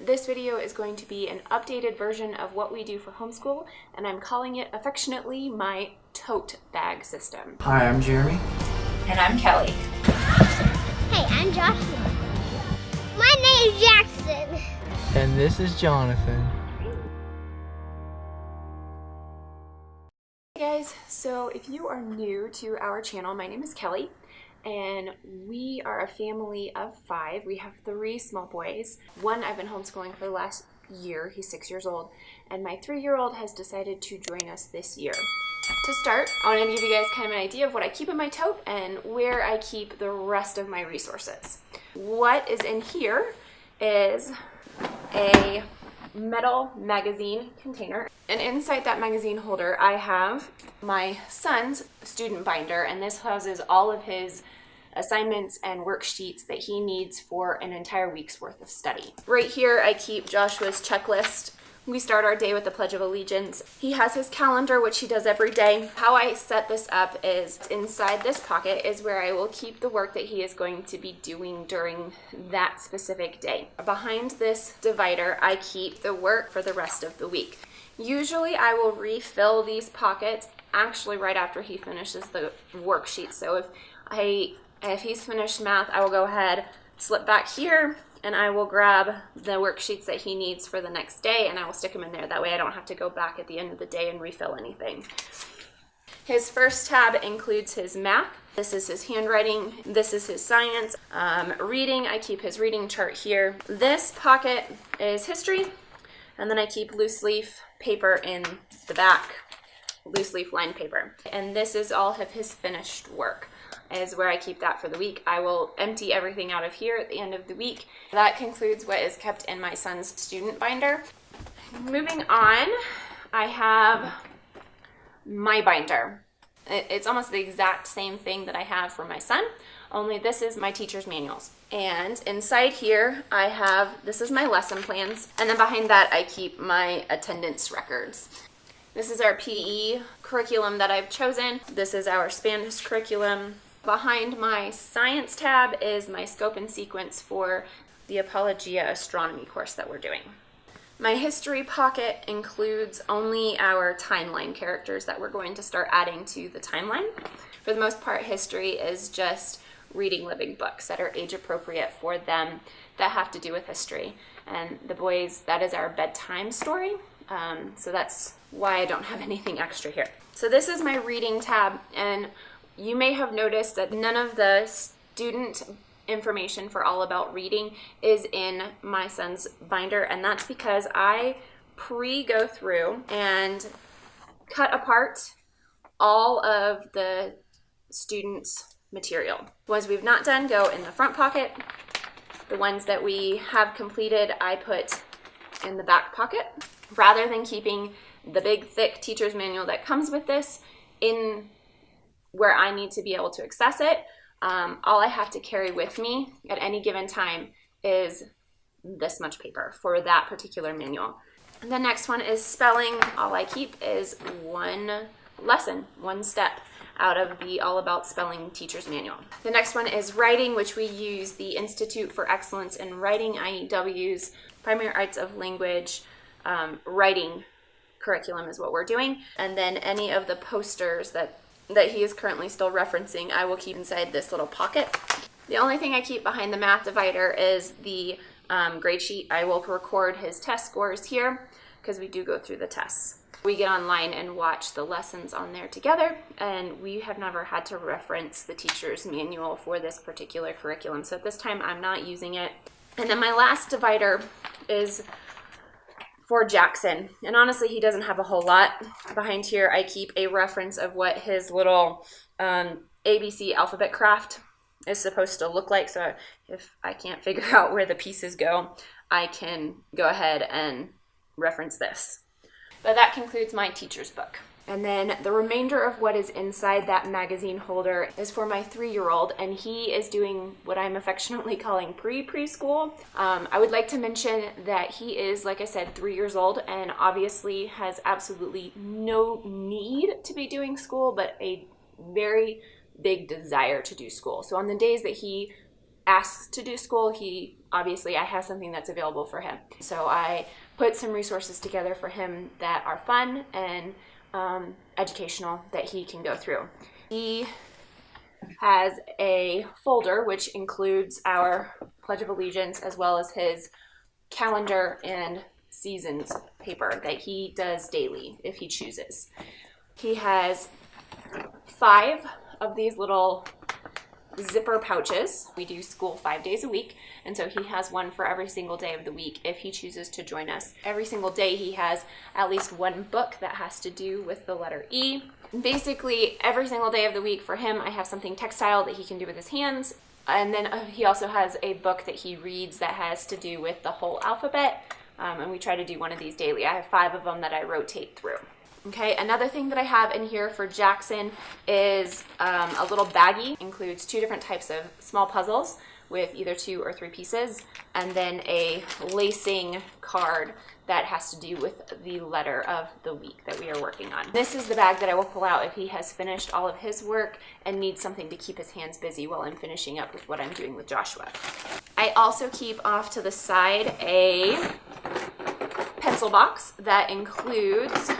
This video is going to be an updated version of what we do for homeschool, and I'm calling it affectionately my tote bag system. Hi, I'm Jeremy. And I'm Kelly. Hey, I'm Joshua. My name's Jackson. And this is Jonathan. Hey guys, so if you are new to our channel, my name is Kelly, and we are a family of 5. We have 3 small boys. One I've been homeschooling for the last year. He's 6 years old, and my 3-year-old has decided to join us this year. To start, I want to give you guys kind of an idea of what I keep in my tote and where I keep the rest of my resources. What is in here is a metal magazine container, and inside that magazine holder I have my son's student binder, and this houses all of his assignments and worksheets that he needs for an entire week's worth of study. Right here I keep Joshua's checklist. We start our day with the Pledge of Allegiance. He has his calendar, which he does every day. How I set this up is inside this pocket is where I will keep the work that he is going to be doing during that specific day. Behind this divider, I keep the work for the rest of the week. Usually I will refill these pockets actually right after he finishes the worksheet. So if he's finished math, I will go ahead, slip back here, and I will grab the worksheets that he needs for the next day, and I will stick them in there. That way I don't have to go back at the end of the day and refill anything. His first tab includes his math. This is his handwriting. This is his science. Reading, I keep his reading chart here. This pocket is history, and then I keep loose leaf paper in the back, loose leaf lined paper. And this is all of his finished work, is where I keep that for the week. I will empty everything out of here at the end of the week. That concludes what is kept in my son's student binder. Moving on, I have my binder. It's almost the exact same thing that I have for my son, only this is my teacher's manuals. And inside here I have, this is my lesson plans, and then behind that I keep my attendance records. This is our PE curriculum that I've chosen. This is our Spanish curriculum. Behind my science tab is my scope and sequence for the Apologia astronomy course that we're doing. My history pocket includes only our timeline characters that we're going to start adding to the timeline. For the most part, history is just reading living books that are age appropriate for them that have to do with history. And the boys, that is our bedtime story. So that's why I don't have anything extra here. So this is my reading tab, and you may have noticed that none of the student information for All About Reading is in my son's binder, and that's because I go through and cut apart all of the students' material. The ones we've not done go in the front pocket. The ones that we have completed I put in the back pocket. Rather than keeping the big thick teacher's manual that comes with this in where I need to be able to access it, all I have to carry with me at any given time is this much paper for that particular manual. The next one is spelling. All I keep is one lesson, one step out of the All About Spelling teacher's manual. The next one is writing, which we use the Institute for Excellence in Writing, IEW's Primary Arts of Language writing curriculum is what we're doing. And then any of the posters that he is currently still referencing, I will keep inside this little pocket. The only thing I keep behind the math divider is the grade sheet. I will record his test scores here because we do go through the tests. We get online and watch the lessons on there together, and we have never had to reference the teacher's manual for this particular curriculum. So at this time, I'm not using it. And then my last divider is for Jackson, and honestly he doesn't have a whole lot. Behind here I keep a reference of what his little ABC alphabet craft is supposed to look like, so if I can't figure out where the pieces go, I can go ahead and reference this. But that concludes my teacher's book. And then the remainder of what is inside that magazine holder is for my 3-year-old, and he is doing what I'm affectionately calling preschool. I would like to mention that he is, like I said, 3 years old and obviously has absolutely no need to be doing school, but a very big desire to do school. So on the days that he asks to do school, he obviously I have something that's available for him. So I put some resources together for him that are fun and educational that he can go through. He has a folder which includes our Pledge of Allegiance as well as his calendar and seasons paper that he does daily if he chooses. He has 5 of these little zipper pouches. We do school 5 days a week, and so he has one for every single day of the week if he chooses to join us. Every single day he has at least one book that has to do with the letter E. Basically, every single day of the week for him, I have something textile that he can do with his hands, and then he also has a book that he reads that has to do with the whole alphabet, and we try to do one of these daily. I have 5 of them that I rotate through. Okay, another thing that I have in here for Jackson is a little baggie. Includes 2 different types of small puzzles with either 2 or 3 pieces, and then a lacing card that has to do with the letter of the week that we are working on. This is the bag that I will pull out if he has finished all of his work and needs something to keep his hands busy while I'm finishing up with what I'm doing with Joshua. I also keep off to the side a pencil box that includes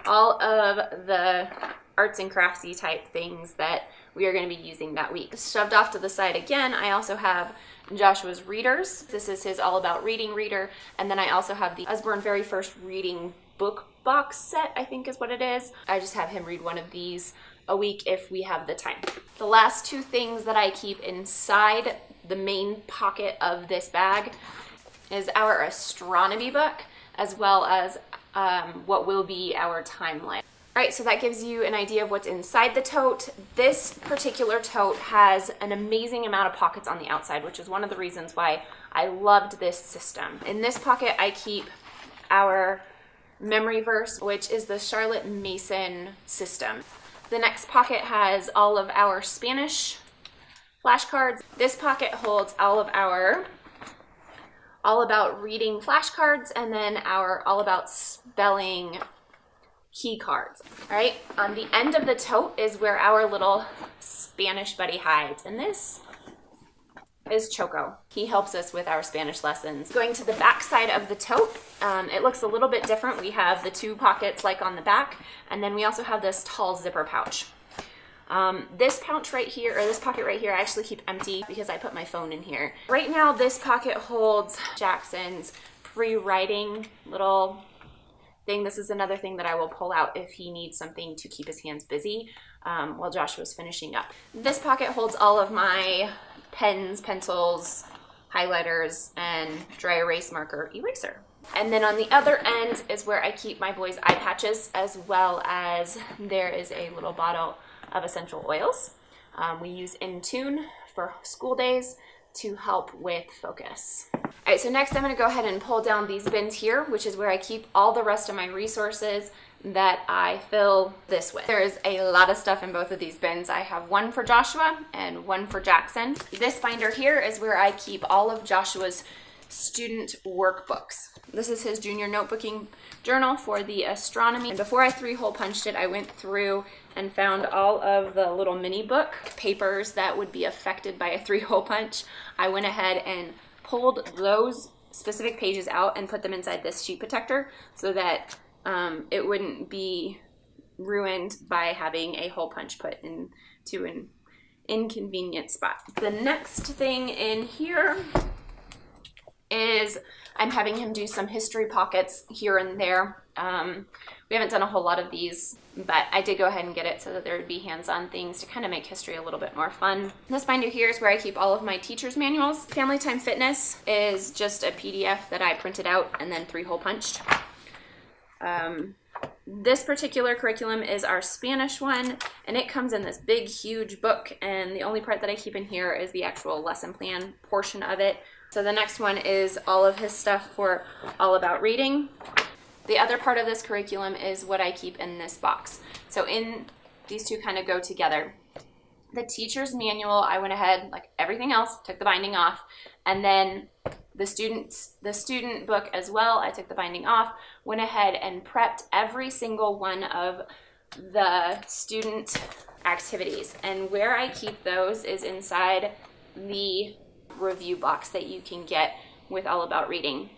all of the arts and craftsy type things that we are going to be using that week. Shoved off to the side again, I also have Joshua's readers. This is his All About Reading reader, and then I also have the Usborne Very First Reading book box set, I think is what it is. I just have him read one of these a week if we have the time. The last 2 things that I keep inside the main pocket of this bag is our astronomy book, as well as what will be our timeline. All right, so that gives you an idea of what's inside the tote. This particular tote has an amazing amount of pockets on the outside, which is one of the reasons why I loved this system. In this pocket, I keep our memory verse, which is the Charlotte Mason system. The next pocket has all of our Spanish flashcards. This pocket holds all of our All About Reading flashcards, and then our All About Spelling key cards. All right, on the end of the tote is where our little Spanish buddy hides, and this is Choco. He helps us with our Spanish lessons. Going to the back side of the tote, it looks a little bit different. We have the 2 pockets like on the back, and then we also have this tall zipper pouch. This pouch right here, or this pocket right here, I actually keep empty because I put my phone in here. Right now, this pocket holds Jackson's pre-writing little thing. This is another thing that I will pull out if he needs something to keep his hands busy while Joshua's finishing up. This pocket holds all of my pens, pencils, highlighters, and dry erase marker eraser. And then on the other end is where I keep my boys' eye patches, as well as there is a little bottle of essential oils. We use Intune for school days to help with focus. All right, so next I'm going to go ahead and pull down these bins here, which is where I keep all the rest of my resources that I fill this with. There is a lot of stuff in both of these bins. I have one for Joshua and one for Jackson. This binder here is where I keep all of Joshua's student workbooks. This is his junior notebooking journal for the astronomy. And before I 3-hole punched it, I went through and found all of the little mini book papers that would be affected by a 3-hole punch. I went ahead and pulled those specific pages out and put them inside this sheet protector so that it wouldn't be ruined by having a hole punch put into an inconvenient spot. The next thing in here is I'm having him do some history pockets here and there. We haven't done a whole lot of these, but I did go ahead and get it so that there would be hands-on things to kind of make history a little bit more fun. This binder here is where I keep all of my teacher's manuals. Family Time Fitness is just a PDF that I printed out and then 3-hole punched. This particular curriculum is our Spanish one, and it comes in this big, huge book, and the only part that I keep in here is the actual lesson plan portion of it. So the next one is all of his stuff for All About Reading. The other part of this curriculum is what I keep in this box. So these two kind of go together. The teacher's manual, I went ahead, like everything else, took the binding off, and then the student book as well, I took the binding off, went ahead and prepped every single one of the student activities. And where I keep those is inside the review box that you can get with All About Reading.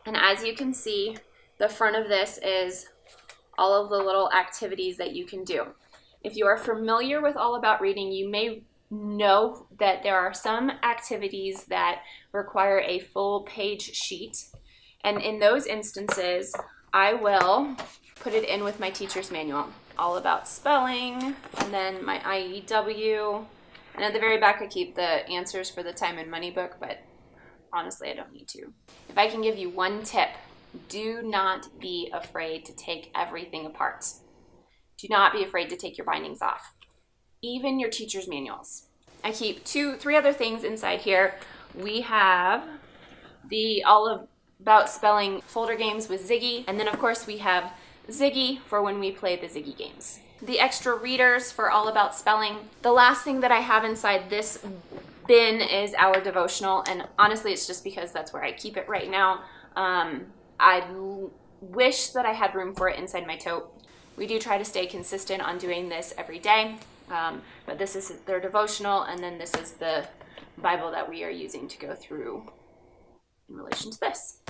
And as you can see, the front of this is all of the little activities that you can do. If you are familiar with All About Reading, you may know that there are some activities that require a full page sheet. And in those instances, I will put it in with my teacher's manual. All About Spelling, and then my IEW. And at the very back, I keep the answers for the time and money book, but honestly, I don't need to. If I can give you one tip, do not be afraid to take everything apart. Do not be afraid to take your bindings off. Even your teacher's manuals. I keep three other things inside here. We have the All About Spelling folder games with Ziggy, and then of course we have Ziggy for when we play the Ziggy games. The extra readers for All About Spelling. The last thing that I have inside this bin is our devotional, and honestly it's just because that's where I keep it right now. I wish that I had room for it inside my tote. We do try to stay consistent on doing this every day, but this is their devotional, and then this is the Bible that we are using to go through in relation to this.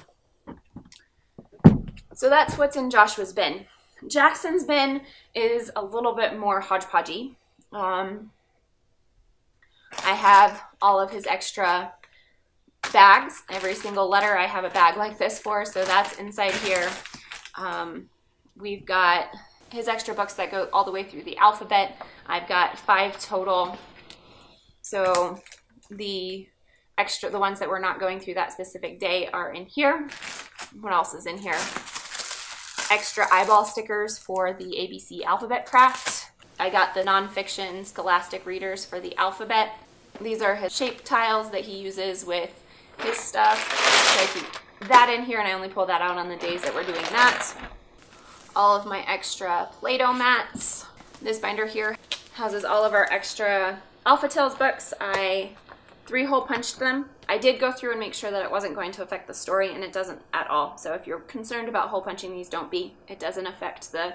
So that's what's in Joshua's bin. Jackson's bin is a little bit more hodgepodgey. I have all of his extra bags. Every single letter I have a bag like this for, so that's inside here. We've got his extra books that go all the way through the alphabet. I've got 5 total. So the ones that we're not going through that specific day are in here. What else is in here? Extra eyeball stickers for the ABC alphabet craft. I got the nonfiction Scholastic readers for the alphabet. These are his shape tiles that he uses with his stuff. So I keep that in here, and I only pull that out on the days that we're doing that. All of my extra Play-Doh mats. This binder here houses all of our extra Alpha Tales books. I 3-hole punched them. I did go through and make sure that it wasn't going to affect the story, and it doesn't at all. So if you're concerned about hole punching these, don't be. It doesn't affect the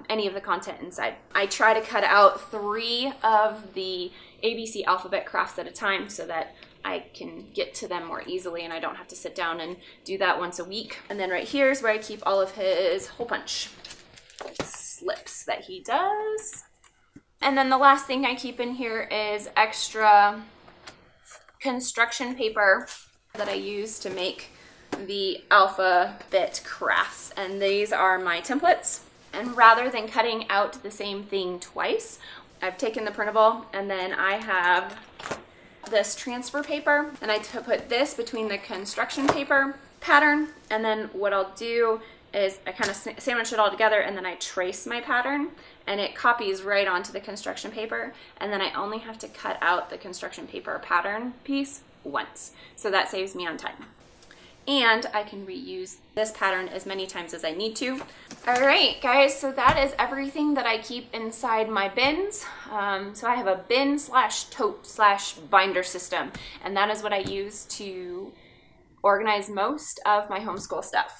any of the content inside. I try to cut out 3 of the ABC alphabet crafts at a time so that I can get to them more easily and I don't have to sit down and do that once a week. And then right here is where I keep all of his hole punch slips that he does. And then the last thing I keep in here is extra construction paper that I use to make the alphabet crafts. And these are my templates. And rather than cutting out the same thing twice, I've taken the printable and then I have this transfer paper, and I put this between the construction paper pattern, and then what I'll do is I kind of sandwich it all together, and then I trace my pattern, and it copies right onto the construction paper, and then I only have to cut out the construction paper pattern piece once, so that saves me on time. And I can reuse this pattern as many times as I need to. All right, guys, so that is everything that I keep inside my bins. So I have a bin / tote / binder system, and that is what I use to organize most of my homeschool stuff.